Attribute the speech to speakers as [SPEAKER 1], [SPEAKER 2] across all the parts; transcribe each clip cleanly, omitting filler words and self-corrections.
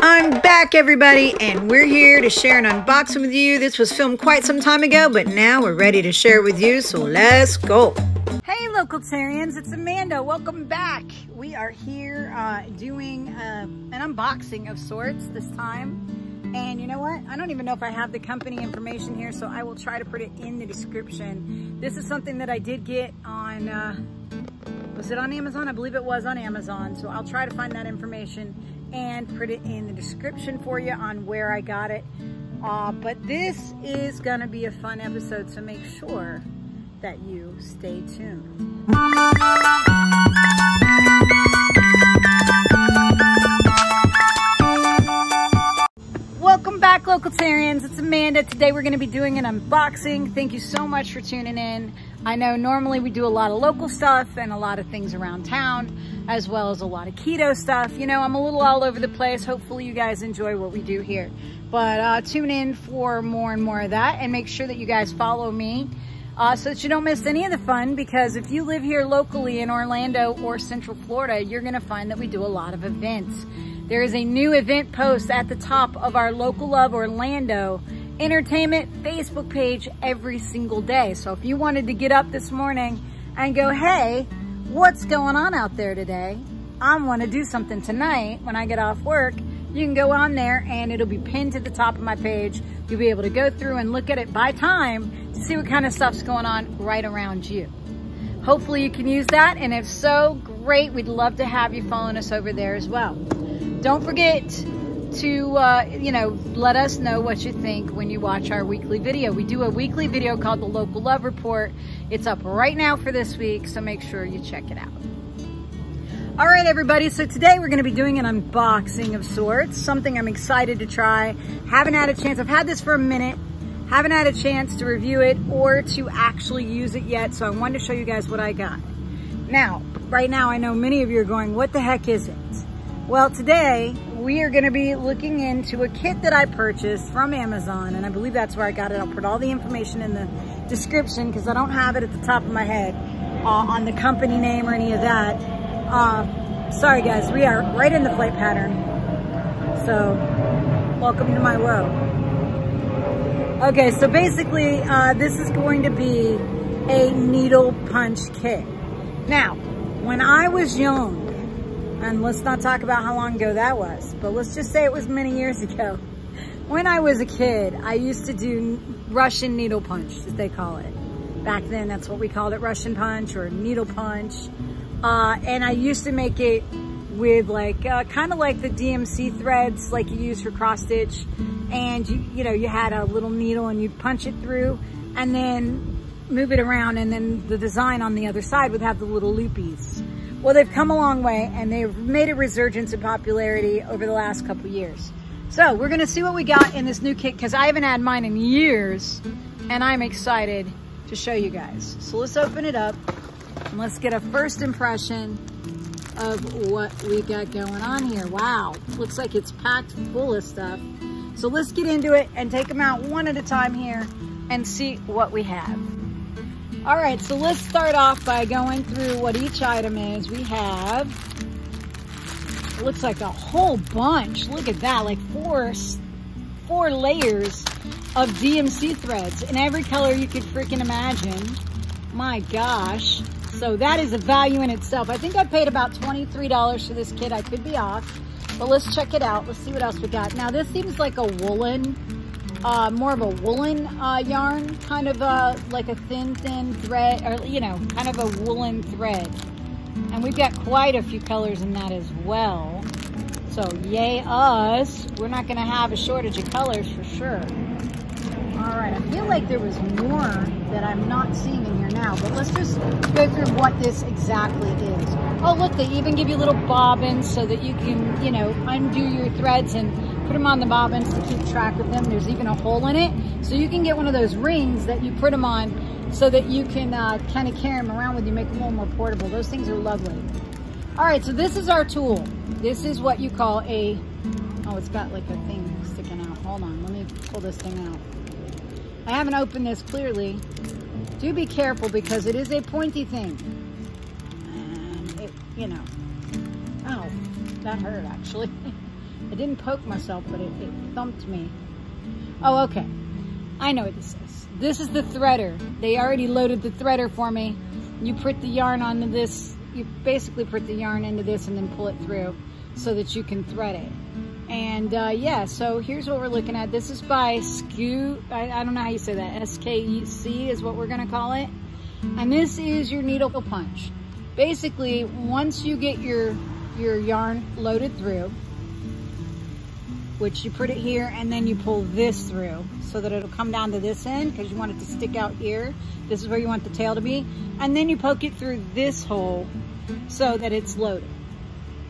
[SPEAKER 1] I'm back, everybody, and we're here to share an unboxing with you. This was filmed quite some time ago, but now we're ready to share it with you, so let's go. Hey, Locallovenows, it's Amanda. Welcome back. We are here doing an unboxing of sorts this time. And you know what? I don't even know if I have the company information here, so I will try to put it in the description. This is something that I did get on, was it on Amazon? I believe it was on Amazon. So I'll try to find that information and put it in the description for you on where I got it. But this is gonna be a fun episode, so make sure that you stay tuned. Welcome back, Locallovenows. It's Amanda. Today we're going to be doing an unboxing. Thank you so much for tuning in. I know normally we do a lot of local stuff and a lot of things around town, as well as a lot of keto stuff. You know, I'm a little all over the place. Hopefully you guys enjoy what we do here. But tune in for more and more of that, and make sure that you guys follow me so that you don't miss any of the fun, because if you live here locally in Orlando or Central Florida, you're going to find that we do a lot of events. There is a new event post at the top of our Local Love Orlando Entertainment Facebook page every single day. So if you wanted to get up this morning and go, hey, what's going on out there today? I want to do something tonight when I get off work. You can go on there and it'll be pinned to the top of my page. You'll be able to go through and look at it by time to see what kind of stuff's going on right around you. Hopefully you can use that, and if so, great. We'd love to have you following us over there as well. Don't forget to, you know, let us know what you think when you watch our weekly video. We do a weekly video called the Local Love Report. It's up right now for this week, so make sure you check it out. All right, everybody, so today we're going to be doing an unboxing of sorts, something I'm excited to try. Haven't had a chance. I've had this for a minute. Haven't had a chance to review it or to actually use it yet, so I wanted to show you guys what I got. Now, right now, I know many of you are going, what the heck is it? Well, today we are going to be looking into a kit that I purchased from Amazon, and I believe that's where I got it. I'll put all the information in the description because I don't have it at the top of my head on the company name or any of that. Sorry guys, we are right in the flight pattern, so welcome to my world. Okay, so basically this is going to be a needle punch kit. Now, when I was young, and let's not talk about how long ago that was, but let's just say it was many years ago. When I was a kid, I used to do Russian needle punch, as they call it. Back then, that's what we called it, Russian punch or needle punch. And I used to make it with like, kind of like the DMC threads like you use for cross stitch. And you know, you had a little needle and you'd punch it through and then move it around, and then the design on the other side would have the little loopies. Well, they've come a long way, and they've made a resurgence in popularity over the last couple years. So we're gonna see what we got in this new kit, because I haven't had mine in years, and I'm excited to show you guys. So let's open it up, and let's get a first impression of what we got going on here. Wow, looks like it's packed full of stuff. So let's get into it and take them out one at a time here and see what we have. All right, so let's start off by going through what each item is. We have, it looks like a whole bunch. Look at that, like four layers of DMC threads in every color you could freaking imagine. My gosh. So that is a value in itself. I think I paid about $23 for this kit. I could be off, but let's check it out. Let's see what else we got. Now this seems like a woolen, more of a woolen yarn, kind of like a thin thread, or you know, kind of a woolen thread. And we've got quite a few colors in that as well. So yay us, we're not gonna have a shortage of colors for sure. All right, I feel like there was more that I'm not seeing in here now, but let's just go through what this exactly is. Oh look, they even give you little bobbins so that you can, you know, undo your threads and put them on the bobbins to keep track of them. There's even a hole in it, so you can get one of those rings that you put them on so that you can kind of carry them around with you, make them a little more portable. Those things are lovely. All right, so this is our tool. This is what you call a, oh, it's got like a thing sticking out. Hold on, let me pull this thing out. I haven't opened this clearly. Do be careful because it is a pointy thing. And it, you know, oh, that hurt actually. I didn't poke myself, but it thumped me. Oh, okay. I know what this is. This is the threader. They already loaded the threader for me. You put the yarn onto this, you basically put the yarn into this and then pull it through so that you can thread it. And yeah, so here's what we're looking at. This is by Skew, I don't know how you say that, S-K-E-C is what we're gonna call it. And this is your needle punch. Basically, once you get your yarn loaded through, which you put it here and then you pull this through so that it'll come down to this end because you want it to stick out here. This is where you want the tail to be. And then you poke it through this hole so that it's loaded.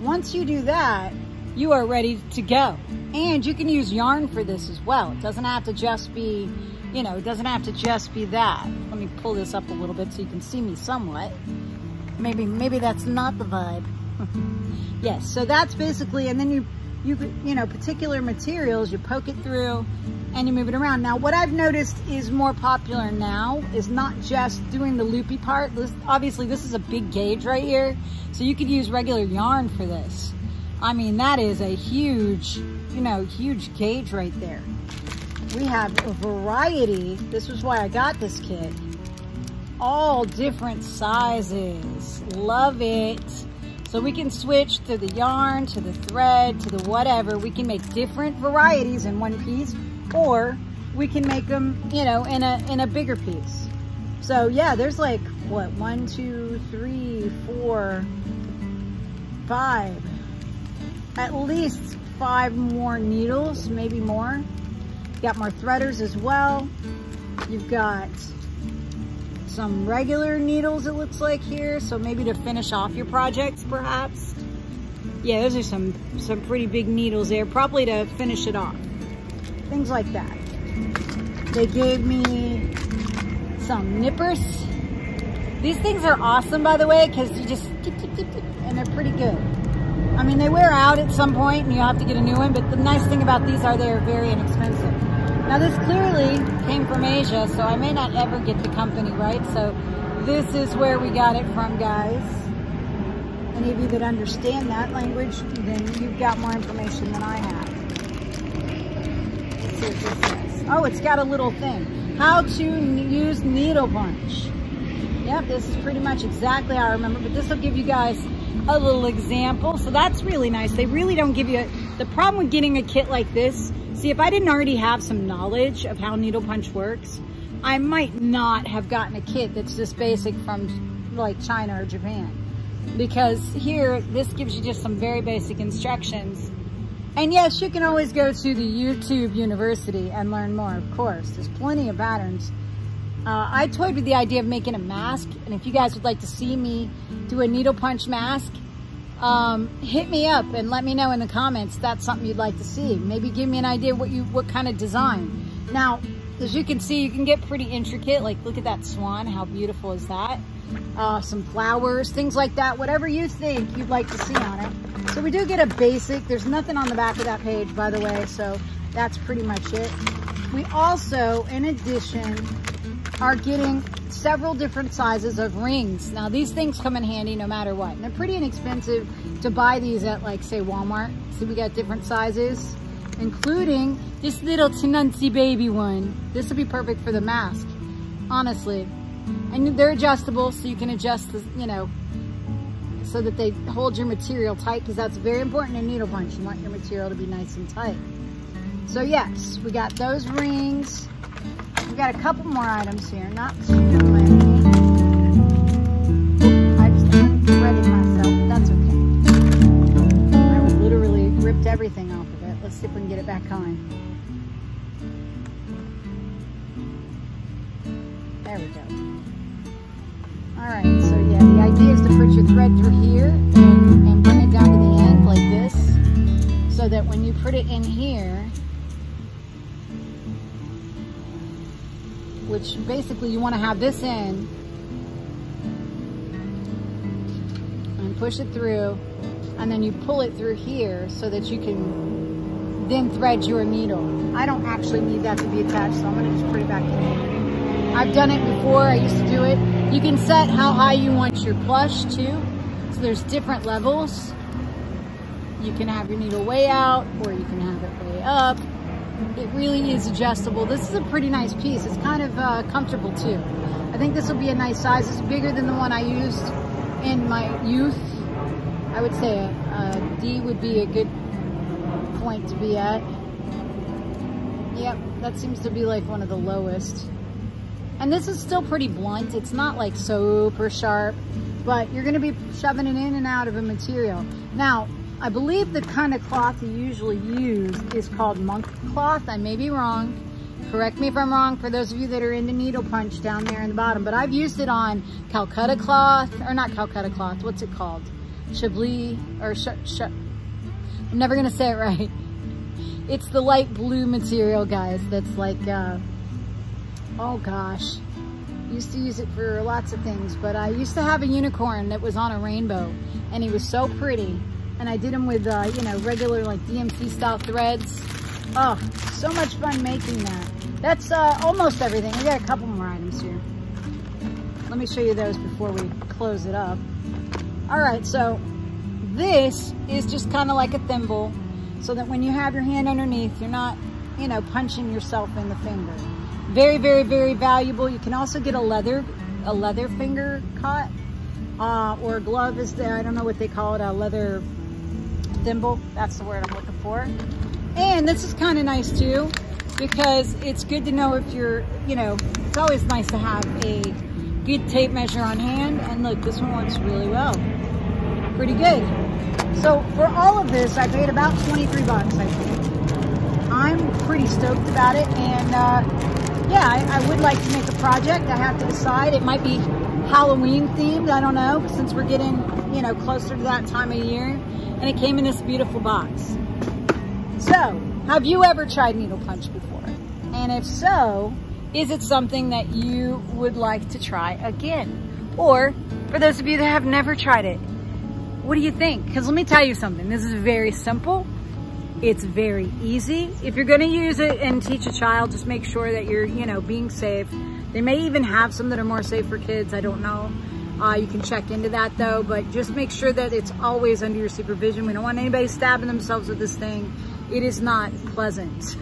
[SPEAKER 1] Once you do that, you are ready to go. And you can use yarn for this as well. It doesn't have to just be, you know, it doesn't have to just be that. Let me pull this up a little bit so you can see me somewhat. Maybe that's not the vibe. Yes, so that's basically, and then you know, particular materials, you poke it through and you move it around. Now, what I've noticed is more popular now is not just doing the loopy part. Obviously, this is a big gauge right here, so you could use regular yarn for this. I mean, that is a huge, you know, huge gauge right there. We have a variety. This was why I got this kit. All different sizes. Love it. So we can switch to the yarn, to the thread, to the whatever. We can make different varieties in one piece, or we can make them, you know, in a bigger piece. So yeah, there's like, what, 1, 2, 3, 4, 5, at least 5 more needles, maybe more. You got more threaders as well. You've got some regular needles, it looks like here, so maybe to finish off your projects perhaps. Yeah, those are some pretty big needles there, probably to finish it off. Things like that. They gave me some nippers. These things are awesome, by the way, because you just tip, tip, tip, tip, and they're pretty good. I mean, they wear out at some point and you have to get a new one, but the nice thing about these are they're very inexpensive. Now this clearly came from Asia, so I may not ever get the company right. So this is where we got it from, guys. Any of you that understand that language, then you've got more information than I have. Let's see what this says. Oh, it's got a little thing. How to use needle punch. Yep, this is pretty much exactly how I remember, but this will give you guys a little example. So that's really nice. They really don't give you the problem with getting a kit like this. See, if I didn't already have some knowledge of how needle punch works, I might not have gotten a kit that's this basic from like China or Japan. Because here, this gives you just some very basic instructions. And yes, you can always go to the YouTube University and learn more, of course. There's plenty of patterns. I toyed with the idea of making a mask, and if you guys would like to see me do a needle punch mask, hit me up and let me know in the comments if that's something you'd like to see. Maybe give me an idea what kind of design. Now, as you can see, you can get pretty intricate. Like, look at that swan. How beautiful is that? Some flowers, things like that. Whatever you think you'd like to see on it. So we do get a basic. There's nothing on the back of that page, by the way, so that's pretty much it. We also, in addition, are getting several different sizes of rings. Now these things come in handy no matter what. And they're pretty inexpensive to buy these at, like, say, Walmart. So we got different sizes, including this little Tinunsi baby one. This would be perfect for the mask, honestly. And they're adjustable, so you can adjust the, you know, so that they hold your material tight, because that's very important in needle punch. You want your material to be nice and tight. So yes, we got those rings. We got a couple more items here, not too many. I just threaded myself, but that's okay. I literally ripped everything off of it. Let's see if we can get it back on. There we go. All right, so yeah, the idea is to put your thread through here and bring it down to the end like this, so that when you put it in here, which basically you want to have this in and push it through, and then you pull it through here so that you can then thread your needle. I don't actually need that to be attached, so I'm going to just put it back in. I've done it before. I used to do it. You can set how high you want your plush too. So there's different levels. You can have your needle way out, or you can have it way up. It really is adjustable. This is a pretty nice piece. It's kind of comfortable too. I think this will be a nice size. It's bigger than the one I used in my youth. I would say a D would be a good point to be at. Yep, that seems to be like one of the lowest. And this is still pretty blunt. It's not like super sharp, but you're gonna be shoving it in and out of a material. Now, I believe the kind of cloth you usually use is called monk cloth. I may be wrong. Correct me if I'm wrong for those of you that are into needle punch down there in the bottom, but I've used it on Calcutta cloth, or not Calcutta cloth, what's it called? Chablis, or I'm never gonna say it right. It's the light blue material, guys, that's like, oh gosh. Used to use it for lots of things, but I used to have a unicorn that was on a rainbow, and he was so pretty. And I did them with, you know, regular like DMC style threads. Oh, so much fun making that. That's almost everything. We got a couple more items here. Let me show you those before we close it up. All right, so this is just kind of like a thimble, so that when you have your hand underneath, you're not, you know, punching yourself in the finger. Very, very, very valuable. You can also get a leather finger cut, or a glove is there. I don't know what they call it, a leather thimble. That's the word I'm looking for. And this is kind of nice too, because it's good to know if you're, you know, it's always nice to have a good tape measure on hand. And look, this one works really well. Pretty good. So for all of this, I paid about 23 bucks, I think. I'm pretty stoked about it. And yeah, I would like to make a project. I have to decide. It might be Halloween themed. I don't know, since we're getting, you know, closer to that time of year. And it came in this beautiful box. So, have you ever tried needle punch before? And if so, is it something that you would like to try again? Or, for those of you that have never tried it, what do you think? Because let me tell you something, this is very simple. It's very easy. If you're gonna use it and teach a child, just make sure that you're, you know, being safe. They may even have some that are more safe for kids, I don't know. You can check into that though, but just make sure that it's always under your supervision. We don't want anybody stabbing themselves with this thing. It is not pleasant.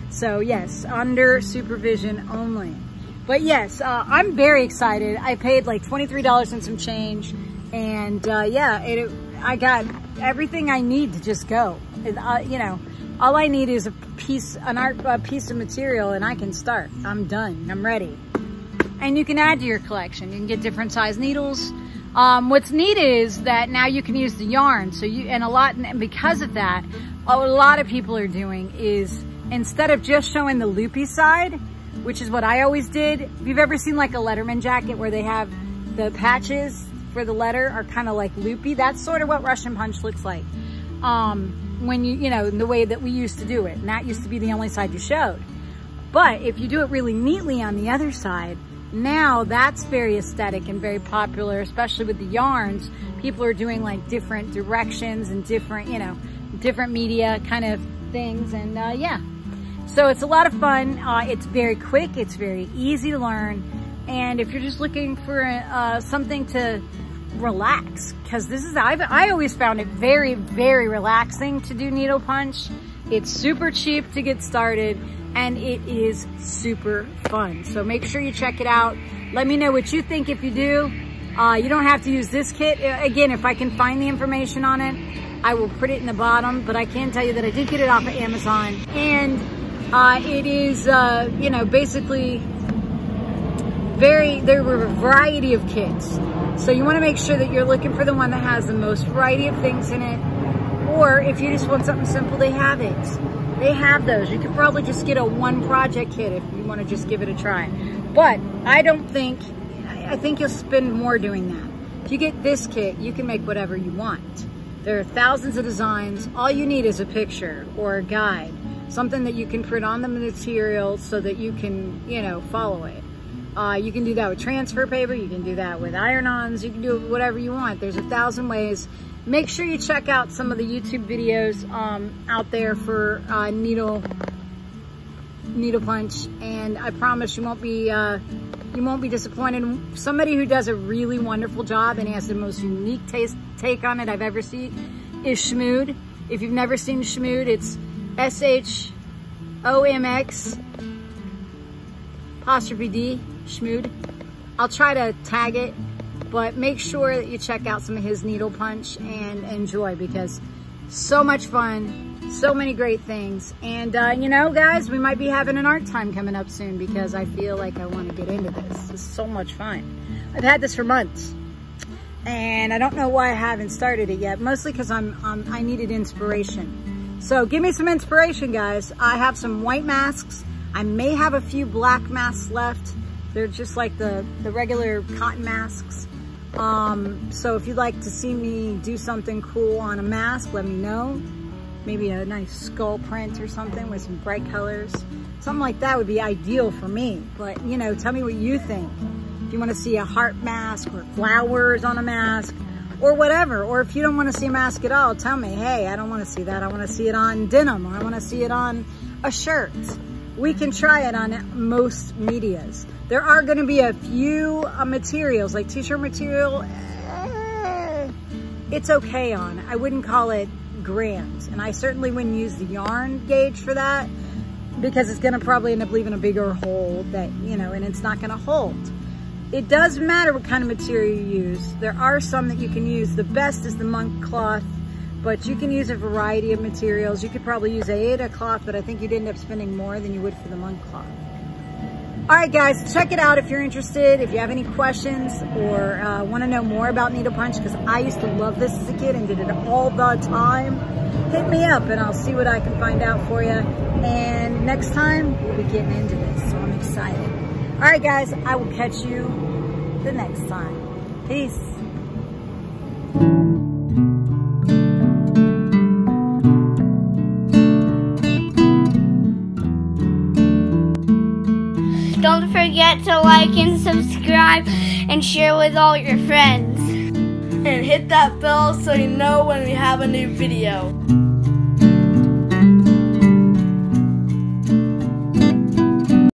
[SPEAKER 1] So yes, under supervision only. But yes, I'm very excited. I paid like $23 and some change. And yeah, I got everything I need to just go. You know, all I need is a piece of material and I can start. I'm done, I'm ready. And you can add to your collection. You can get different size needles. What's neat is that now you can use the yarn. So and because of that, a lot of people are doing is, instead of just showing the loopy side, which is what I always did. If you've ever seen like a Letterman jacket where they have the patches for the letter are kind of like loopy, that's sort of what Russian punch looks like. When you know, the way that we used to do it. And that used to be the only side you showed. But if you do it really neatly on the other side, now that's very aesthetic and very popular, especially with the yarns. People are doing like different directions and different, you know, different media kind of things. And yeah, so it's a lot of fun. It's very quick. It's very easy to learn. And if you're just looking for something to relax, because this is, I always found it very, very relaxing to do needle punch. It's super cheap to get started. And it is super fun. So make sure you check it out. Let me know what you think if you do. You don't have to use this kit. Again, if I can find the information on it, I will put it in the bottom. But I can tell you that I did get it off of Amazon. And it is, you know, basically there were a variety of kits. So you want to make sure that you're looking for the one that has the most variety of things in it. Or if you just want something simple, they have it. They have those. You could probably just get a one project kit if you want to just give it a try. But I think you'll spend more doing that. If you get this kit, you can make whatever you want. There are thousands of designs. All you need is a picture or a guide, something that you can print on the material so that you can, you know, follow it. You can do that with transfer paper. You can do that with iron-ons. You can do whatever you want. There's 1,000 ways. Make sure you check out some of the YouTube videos out there for needle punch, and I promise you won't be disappointed. Somebody who does a really wonderful job and has the most unique take on it I've ever seen is Shmood. If you've never seen Shmood, it's SHOMX''D, Shmood. I'll try to tag it, but make sure that you check out some of his needle punch and enjoy, because so much fun, so many great things. And you know, guys, we might be having an art time coming up soon, because I feel like I want to get into this. It's so much fun. I've had this for months, and I don't know why I haven't started it yet, mostly because I needed inspiration. So give me some inspiration, guys. I have some white masks. I may have a few black masks left. They're just like the regular cotton masks. So if you'd like to see me do something cool on a mask, let me know. Maybe a nice skull print or something with some bright colors. Something like that would be ideal for me. But, you know, tell me what you think. If you want to see a heart mask or flowers on a mask or whatever. Or if you don't want to see a mask at all, tell me, hey, I don't want to see that. I want to see it on denim, or I want to see it on a shirt. We can try it on most medias. There are going to be a few materials, like t-shirt material, it's okay on. I wouldn't call it grand. And I certainly wouldn't use the yarn gauge for that, because it's going to probably end up leaving a bigger hole that, you know, and it's not going to hold. It does matter what kind of material you use. There are some that you can use. The best is the monk cloth, but you can use a variety of materials. You could probably use a Aida cloth, but I think you'd end up spending more than you would for the monk cloth. All right, guys, check it out if you're interested. If you have any questions or want to know more about needle punch, because I used to love this as a kid and did it all the time, hit me up and I'll see what I can find out for you. And next time, we'll be getting into this, so I'm excited. All right, guys, I will catch you the next time. Peace.
[SPEAKER 2] Don't forget to like and subscribe and share with all your friends.
[SPEAKER 3] And hit that bell so you know when we have a new video.